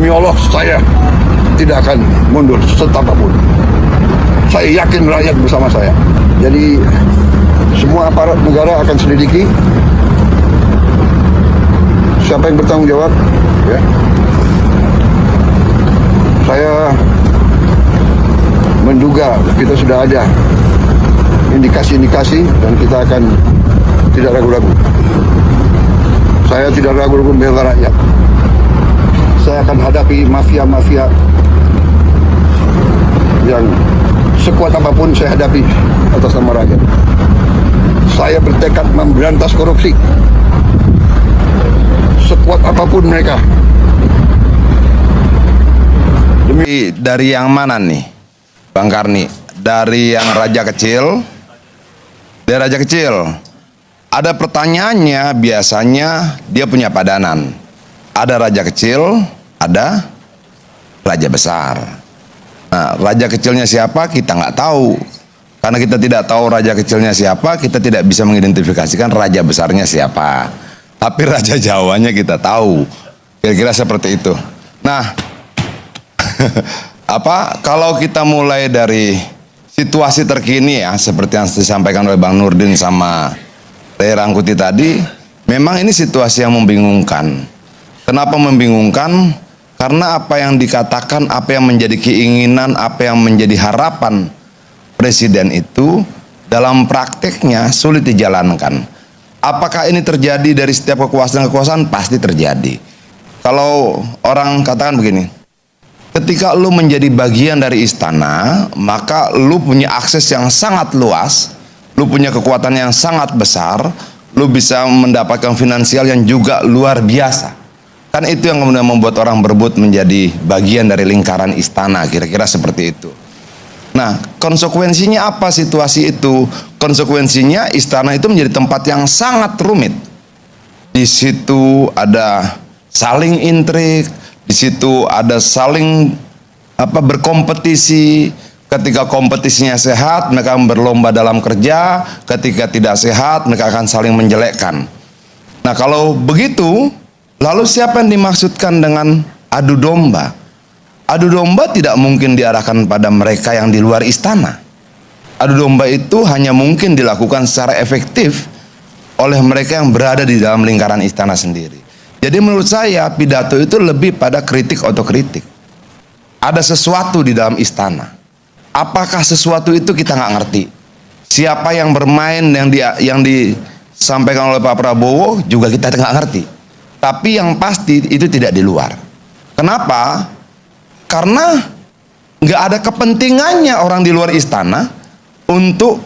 Demi Allah, saya tidak akan mundur setapak pun. Saya yakin rakyat bersama saya. Jadi semua aparat negara akan selidiki siapa yang bertanggung jawab. Ya. Saya menduga kita sudah ada indikasi-indikasi dan kita akan tidak ragu-ragu. Saya tidak ragu-ragu membela rakyat. Saya akan hadapi mafia-mafia yang sekuat apapun saya hadapi atas nama rakyat. Saya bertekad memberantas korupsi sekuat apapun mereka. Dari yang mana nih, Bang Karni? Dari yang raja kecil? Dari raja kecil. Ada pertanyaannya, biasanya dia punya padanan. Ada raja kecil, ada raja besar. Nah, raja kecilnya siapa kita nggak tahu. Karena kita tidak tahu raja kecilnya siapa, kita tidak bisa mengidentifikasikan raja besarnya siapa. Tapi raja Jawanya kita tahu. Kira-kira seperti itu. Nah, kalau kita mulai dari situasi terkini ya, seperti yang disampaikan oleh Bang Nurdin sama Ray Rangkuti tadi, memang ini situasi yang membingungkan. Kenapa membingungkan? Karena apa yang dikatakan, apa yang menjadi keinginan, apa yang menjadi harapan presiden itu dalam prakteknya sulit dijalankan. Apakah ini terjadi dari setiap kekuasaan-kekuasaan? Pasti terjadi. Kalau orang katakan begini, ketika lu menjadi bagian dari istana, maka lu punya akses yang sangat luas, lu punya kekuatan yang sangat besar, lu bisa mendapatkan finansial yang juga luar biasa. Kan itu yang kemudian membuat orang berebut menjadi bagian dari lingkaran istana, kira-kira seperti itu. Nah, konsekuensinya apa situasi itu? Konsekuensinya istana itu menjadi tempat yang sangat rumit. Di situ ada saling intrik, di situ ada saling berkompetisi. Ketika kompetisinya sehat, mereka berlomba dalam kerja. Ketika tidak sehat, mereka akan saling menjelekkan. Nah, kalau begitu, lalu siapa yang dimaksudkan dengan adu domba? Adu domba tidak mungkin diarahkan pada mereka yang di luar istana. Adu domba itu hanya mungkin dilakukan secara efektif oleh mereka yang berada di dalam lingkaran istana sendiri. Jadi menurut saya pidato itu lebih pada kritik otokritik. Ada sesuatu di dalam istana. Apakah sesuatu itu kita nggak ngerti. Siapa yang bermain yang disampaikan oleh Pak Prabowo juga kita nggak ngerti. Tapi yang pasti itu tidak di luar. Kenapa? Karena nggak ada kepentingannya orang di luar istana untuk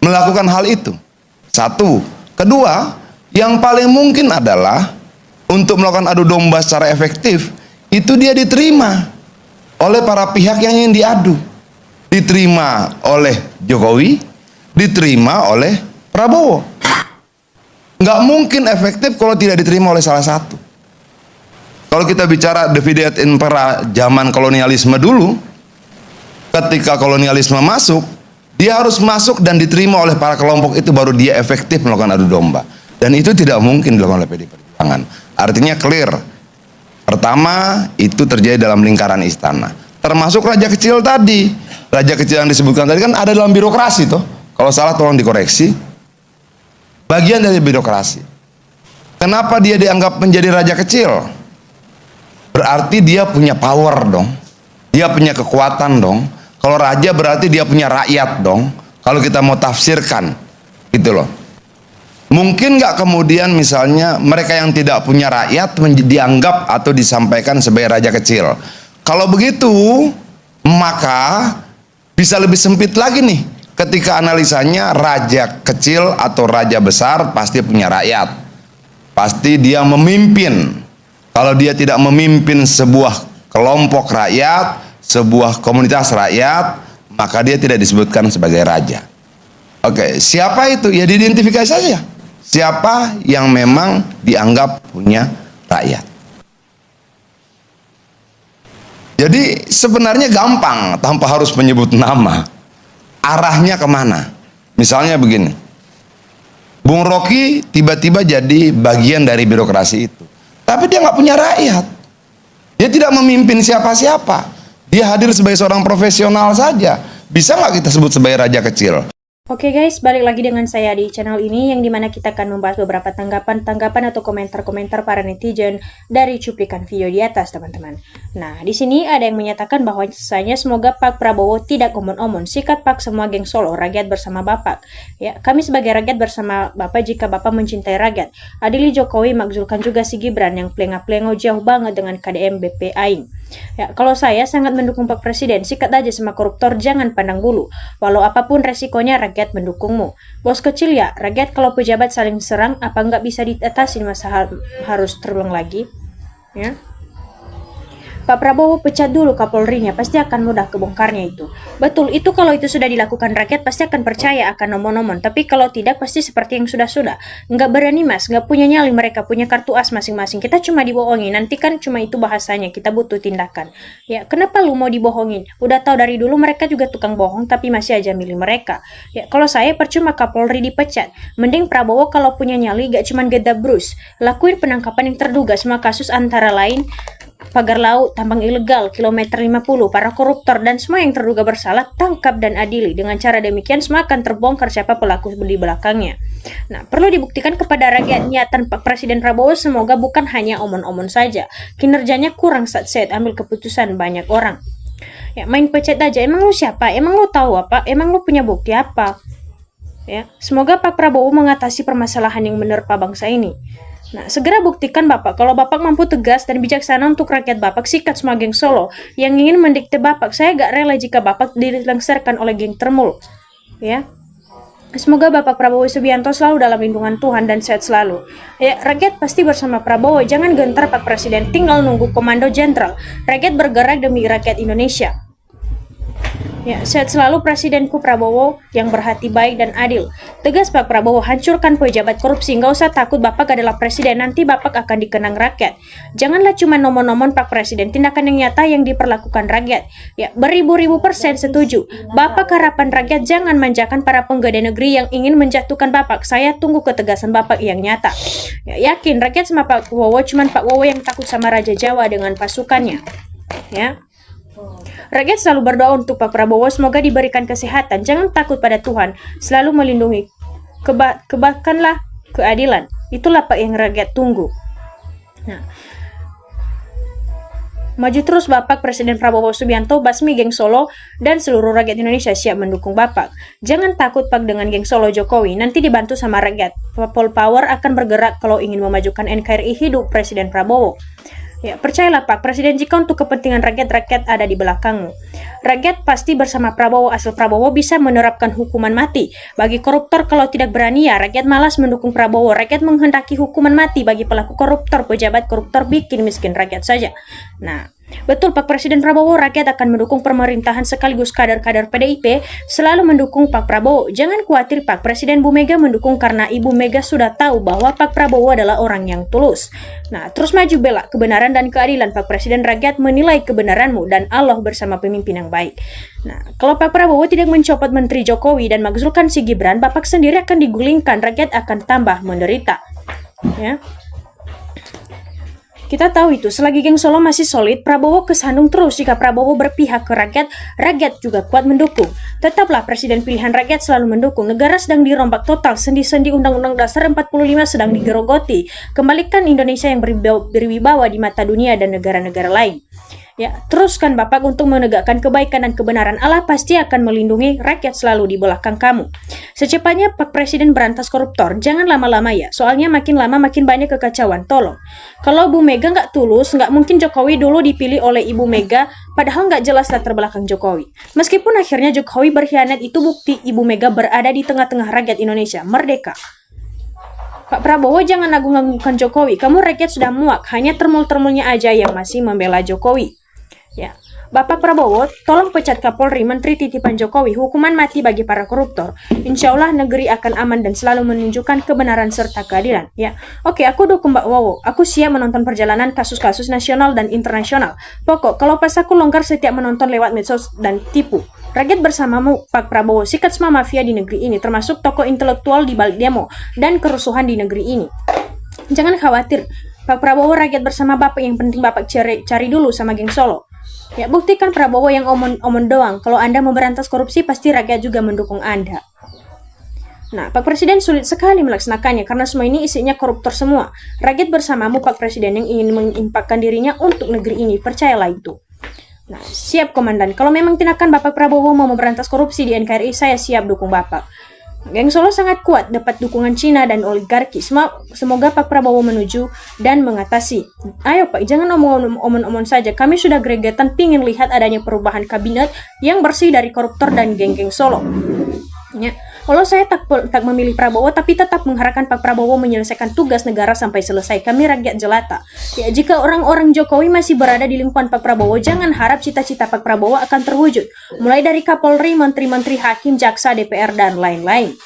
melakukan hal itu. Satu. Kedua, yang paling mungkin adalah untuk melakukan adu domba secara efektif, itu dia diterima oleh para pihak yang ingin diadu. Diterima oleh Jokowi, diterima oleh Prabowo. Nggak mungkin efektif kalau tidak diterima oleh salah satu. Kalau kita bicara divide et impera zaman kolonialisme dulu, ketika kolonialisme masuk, dia harus masuk dan diterima oleh para kelompok itu, baru dia efektif melakukan adu domba. Dan itu tidak mungkin dilakukan oleh PDI Perjuangan. Artinya clear. Pertama, itu terjadi dalam lingkaran istana. Termasuk raja kecil tadi. Raja kecil yang disebutkan tadi kan ada dalam birokrasi toh. Kalau salah tolong dikoreksi. Bagian dari birokrasi. Kenapa dia dianggap menjadi raja kecil? Berarti dia punya power dong. Dia punya kekuatan dong. Kalau raja berarti dia punya rakyat dong. Kalau kita mau tafsirkan, gitu loh. Mungkin nggak kemudian misalnya mereka yang tidak punya rakyat dianggap atau disampaikan sebagai raja kecil. Kalau begitu, maka bisa lebih sempit lagi nih. Ketika analisanya raja kecil atau raja besar pasti punya rakyat. Pasti dia memimpin. Kalau dia tidak memimpin sebuah kelompok rakyat, sebuah komunitas rakyat, maka dia tidak disebutkan sebagai raja. Oke, siapa itu? Ya diidentifikasi saja. Siapa yang memang dianggap punya rakyat. Jadi sebenarnya gampang tanpa harus menyebut nama. Arahnya kemana? Misalnya begini, Bung Rocky tiba-tiba jadi bagian dari birokrasi itu, tapi dia nggak punya rakyat. Dia tidak memimpin siapa-siapa. Dia hadir sebagai seorang profesional saja. Bisa nggak kita sebut sebagai raja kecil? Oke guys, balik lagi dengan saya di channel ini yang dimana kita akan membahas beberapa tanggapan atau komentar-komentar para netizen dari cuplikan video di atas, teman-teman. Nah, di sini ada yang menyatakan bahwa semoga Pak Prabowo tidak omon-omon, sikat Pak semua geng Solo, rakyat bersama Bapak. Ya, kami sebagai rakyat bersama Bapak jika Bapak mencintai rakyat. Adili Jokowi, makzulkan juga si Gibran yang plenga-plengo jauh banget dengan KDM BP Aing. Ya, kalau saya sangat mendukung Pak Presiden, sikat aja sama koruptor, jangan pandang bulu. Walau apapun resikonya, rakyat mendukungmu. Bos kecil ya, rakyat kalau pejabat saling serang, apa nggak bisa diatasi masa harus terulang lagi? Ya. Pak Prabowo pecat dulu Kapolrinya, pasti akan mudah kebongkarnya itu. Betul, itu kalau itu sudah dilakukan rakyat pasti akan percaya akan nomor-nomor. Tapi kalau tidak pasti seperti yang sudah-sudah. Nggak berani mas, nggak punya nyali, mereka punya kartu as masing-masing. Kita cuma dibohongi, nanti kan cuma itu bahasanya, kita butuh tindakan. Ya, kenapa lu mau dibohongin? Udah tahu dari dulu mereka juga tukang bohong, tapi masih aja milih mereka. Ya, kalau saya percuma Kapolri dipecat. Mending Prabowo kalau punya nyali gak cuma geda Bruce. Lakuin penangkapan yang terduga semua kasus antara lain pagar laut, tambang ilegal, kilometer 50, para koruptor, dan semua yang terduga bersalah, tangkap dan adili. Dengan cara demikian, semua akan terbongkar siapa pelaku di belakangnya. Nah, perlu dibuktikan kepada rakyat niatan Pak Presiden Prabowo semoga bukan hanya omon-omon saja. Kinerjanya kurang saat ambil keputusan banyak orang. Ya, main pecat aja, emang lu siapa? Emang lu tahu apa? Emang lu punya bukti apa? Ya, semoga Pak Prabowo mengatasi permasalahan yang menerpa bangsa ini. Nah, segera buktikan Bapak, kalau Bapak mampu tegas dan bijaksana untuk rakyat Bapak, sikat semua geng Solo yang ingin mendikte Bapak. Saya gak rela jika Bapak dilengsarkan oleh geng Termul. Ya. Semoga Bapak Prabowo Subianto selalu dalam lindungan Tuhan dan sehat selalu. Ya, rakyat pasti bersama Prabowo, jangan gentar Pak Presiden, tinggal nunggu komando jenderal. Rakyat bergerak demi rakyat Indonesia. Ya, sehat selalu Presidenku Prabowo yang berhati baik dan adil. Tegas Pak Prabowo, hancurkan pejabat korupsi. Nggak usah takut, Bapak adalah presiden, nanti Bapak akan dikenang rakyat. Janganlah cuma nomor-nomor Pak Presiden, tindakan yang nyata yang diperlakukan rakyat. Ya, beribu-ribu persen setuju. Bapak harapan rakyat, jangan manjakan para penggede negeri yang ingin menjatuhkan Bapak. Saya tunggu ketegasan Bapak yang nyata. Ya, yakin rakyat sama Pak Prabowo, cuman Pak Prabowo yang takut sama Raja Jawa dengan pasukannya. Ya. Rakyat selalu berdoa untuk Pak Prabowo, semoga diberikan kesehatan. Jangan takut pada Tuhan, selalu melindungi. Kebahkanlah keadilan. Itulah Pak yang rakyat tunggu. Nah, maju terus Bapak Presiden Prabowo Subianto, basmi geng Solo, dan seluruh rakyat Indonesia siap mendukung Bapak. Jangan takut Pak dengan geng Solo Jokowi, nanti dibantu sama rakyat. People Power akan bergerak kalau ingin memajukan NKRI, hidup Presiden Prabowo. Ya, percayalah Pak Presiden, jika untuk kepentingan rakyat ada di belakangmu. Rakyat pasti bersama Prabowo, asal Prabowo bisa menerapkan hukuman mati. Bagi koruptor kalau tidak berani ya, rakyat malas mendukung Prabowo. Rakyat menghendaki hukuman mati bagi pelaku koruptor, pejabat koruptor bikin miskin rakyat saja. Nah, betul Pak Presiden Prabowo, rakyat akan mendukung pemerintahan sekaligus kader-kader PDIP selalu mendukung Pak Prabowo. Jangan khawatir Pak Presiden, Bu Mega mendukung karena Ibu Mega sudah tahu bahwa Pak Prabowo adalah orang yang tulus. Nah, terus maju bela kebenaran dan keadilan Pak Presiden, rakyat menilai kebenaranmu dan Allah bersama pemimpin yang baik. Nah, kalau Pak Prabowo tidak mencopot Menteri Jokowi dan makzulkan si Gibran, Bapak sendiri akan digulingkan, rakyat akan tambah menderita. Ya. Kita tahu itu, selagi geng Solo masih solid, Prabowo kesandung terus. Jika Prabowo berpihak ke rakyat, rakyat juga kuat mendukung. Tetaplah presiden pilihan rakyat selalu mendukung. Negara sedang dirombak total, sendi-sendi Undang-Undang Dasar 45 sedang digerogoti. Kembalikan Indonesia yang berwibawa di mata dunia dan negara-negara lain. Ya, teruskan Bapak untuk menegakkan kebaikan dan kebenaran. Allah pasti akan melindungi rakyat selalu di belakang kamu. Secepatnya Pak Presiden berantas koruptor. Jangan lama-lama ya, soalnya makin lama makin banyak kekacauan. Tolong. Kalau Bu Mega nggak tulus, nggak mungkin Jokowi dulu dipilih oleh Ibu Mega, padahal nggak jelas latar belakang Jokowi. Meskipun akhirnya Jokowi berkhianat, itu bukti Ibu Mega berada di tengah-tengah rakyat Indonesia, merdeka. Pak Prabowo jangan agung-agungkan Jokowi. Kamu rakyat sudah muak, hanya termul-termulnya aja yang masih membela Jokowi. Ya, Bapak Prabowo, tolong pecat Kapolri, Menteri titipan Jokowi, hukuman mati bagi para koruptor. Insya Allah negeri akan aman dan selalu menunjukkan kebenaran serta keadilan. Ya, oke, aku dukung Mbak Wowo. Aku siap menonton perjalanan kasus-kasus nasional dan internasional. Pokok, kalau pas aku longgar setiap menonton lewat medsos dan tipu. Rakyat bersamamu, Pak Prabowo, sikat semua mafia di negeri ini, termasuk tokoh intelektual di balik demo dan kerusuhan di negeri ini. Jangan khawatir, Pak Prabowo rakyat bersama Bapak, yang penting Bapak cari dulu sama geng Solo. Ya, buktikan Prabowo yang omong doang. Kalau Anda mau berantas korupsi, pasti rakyat juga mendukung Anda. Nah, Pak Presiden sulit sekali melaksanakannya karena semua ini isinya koruptor semua. Rakyat bersamamu, Pak Presiden, yang ingin mengimpakkan dirinya untuk negeri ini. Percayalah itu. Nah, siap Komandan. Kalau memang tindakan Bapak Prabowo mau memberantas korupsi di NKRI, saya siap dukung Bapak. Geng Solo sangat kuat dapat dukungan Cina dan oligarki. Semoga Pak Prabowo menuju dan mengatasi. Ayo Pak, jangan omong-omong saja. Kami sudah gregetan pingin lihat adanya perubahan kabinet yang bersih dari koruptor dan geng-geng Solo. Ya. Kalau saya tak memilih Prabowo, tapi tetap mengharapkan Pak Prabowo menyelesaikan tugas negara sampai selesai. Kami rakyat jelata. Ya, jika orang-orang Jokowi masih berada di lingkungan Pak Prabowo, jangan harap cita-cita Pak Prabowo akan terwujud. Mulai dari Kapolri, menteri-menteri, hakim, jaksa, DPR, dan lain-lain.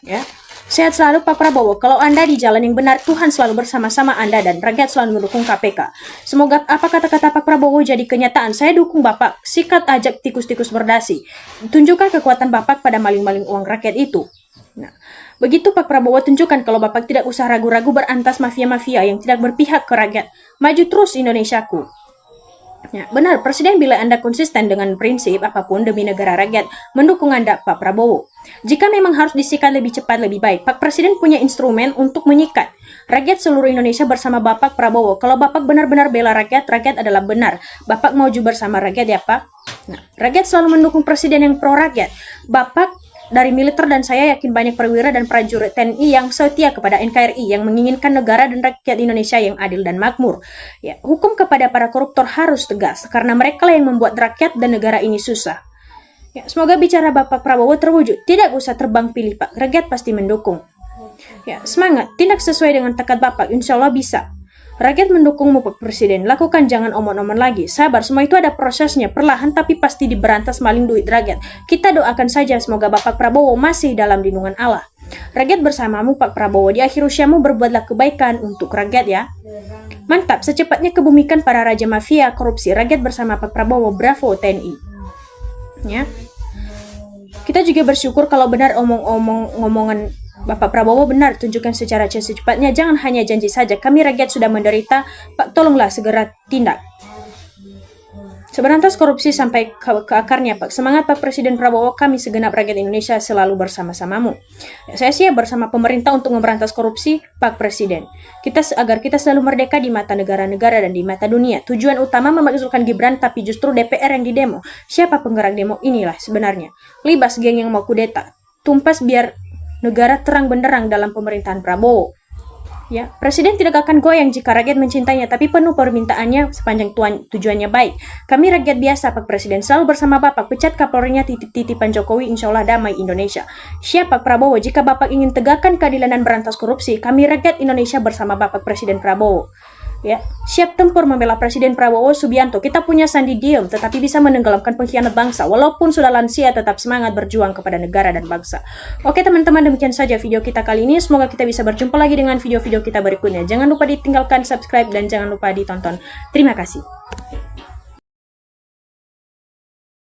Ya. Sehat selalu Pak Prabowo. Kalau Anda di jalan yang benar, Tuhan selalu bersama-sama Anda dan rakyat selalu mendukung KPK. Semoga apa kata-kata Pak Prabowo jadi kenyataan. Saya dukung Bapak. Sikat ajak tikus-tikus berdasi. Tunjukkan kekuatan Bapak pada maling-maling uang rakyat itu. Nah, begitu Pak Prabowo tunjukkan kalau Bapak tidak usah ragu-ragu berantas mafia-mafia yang tidak berpihak ke rakyat. Maju terus Indonesiaku. Ya, benar, Presiden bila Anda konsisten dengan prinsip apapun demi negara rakyat, mendukung Anda, Pak Prabowo. Jika memang harus disikat lebih cepat lebih baik, Pak Presiden punya instrumen untuk menyikat. Rakyat seluruh Indonesia bersama Bapak Prabowo. Kalau Bapak benar-benar bela rakyat, rakyat adalah benar. Bapak maju bersama rakyat ya Pak. Nah, rakyat selalu mendukung Presiden yang pro rakyat. Bapak dari militer dan saya yakin banyak perwira dan prajurit TNI yang setia kepada NKRI, yang menginginkan negara dan rakyat Indonesia yang adil dan makmur. Ya, hukum kepada para koruptor harus tegas, karena mereka yang membuat rakyat dan negara ini susah. Ya, semoga bicara Bapak Prabowo terwujud. Tidak usah terbang pilih Pak, rakyat pasti mendukung. Ya, semangat, tindak sesuai dengan tekad Bapak, insya Allah bisa. Rakyat mendukungmu Pak Presiden, lakukan jangan omong-omong lagi. Sabar, semua itu ada prosesnya, perlahan tapi pasti diberantas maling duit rakyat. Kita doakan saja semoga Bapak Prabowo masih dalam lindungan Allah. Rakyat bersamamu Pak Prabowo, di akhir usiamu berbuatlah kebaikan untuk rakyat ya. Mantap, secepatnya kebumikan para raja mafia korupsi. Rakyat bersama Pak Prabowo, bravo TNI. Ya. Kita juga bersyukur kalau benar ngomongan Bapak Prabowo benar, tunjukkan secara secepatnya, jangan hanya janji saja. Kami rakyat sudah menderita, Pak tolonglah segera tindak. Seberantas korupsi sampai ke akarnya Pak. Semangat Pak Presiden Prabowo, kami segenap rakyat Indonesia selalu bersama-samamu. Saya siap bersama pemerintah untuk memberantas korupsi Pak Presiden. Agar kita selalu merdeka di mata negara-negara dan di mata dunia. Tujuan utama memakzulkan Gibran, tapi justru DPR yang didemo. Siapa penggerak demo? Inilah sebenarnya. Libas geng yang mau kudeta. Tumpas biar negara terang benderang dalam pemerintahan Prabowo. Ya, Presiden tidak akan goyang jika rakyat mencintainya, tapi penuh permintaannya sepanjang tujuannya baik. Kami rakyat biasa, Pak Presiden, selalu bersama Bapak. Pecat Kapolrinya titipan Jokowi, insya Allah damai Indonesia. Siap Pak Prabowo, jika Bapak ingin tegakkan keadilan dan berantas korupsi, kami rakyat Indonesia bersama Bapak Presiden Prabowo. Ya, siap tempur membela Presiden Prabowo Subianto. Kita punya sandi diem, tetapi bisa menenggelamkan pengkhianat bangsa. Walaupun sudah lansia, tetap semangat berjuang kepada negara dan bangsa. Oke teman-teman, demikian saja video kita kali ini. Semoga kita bisa berjumpa lagi dengan video-video kita berikutnya. Jangan lupa ditinggalkan subscribe dan jangan lupa ditonton. Terima kasih.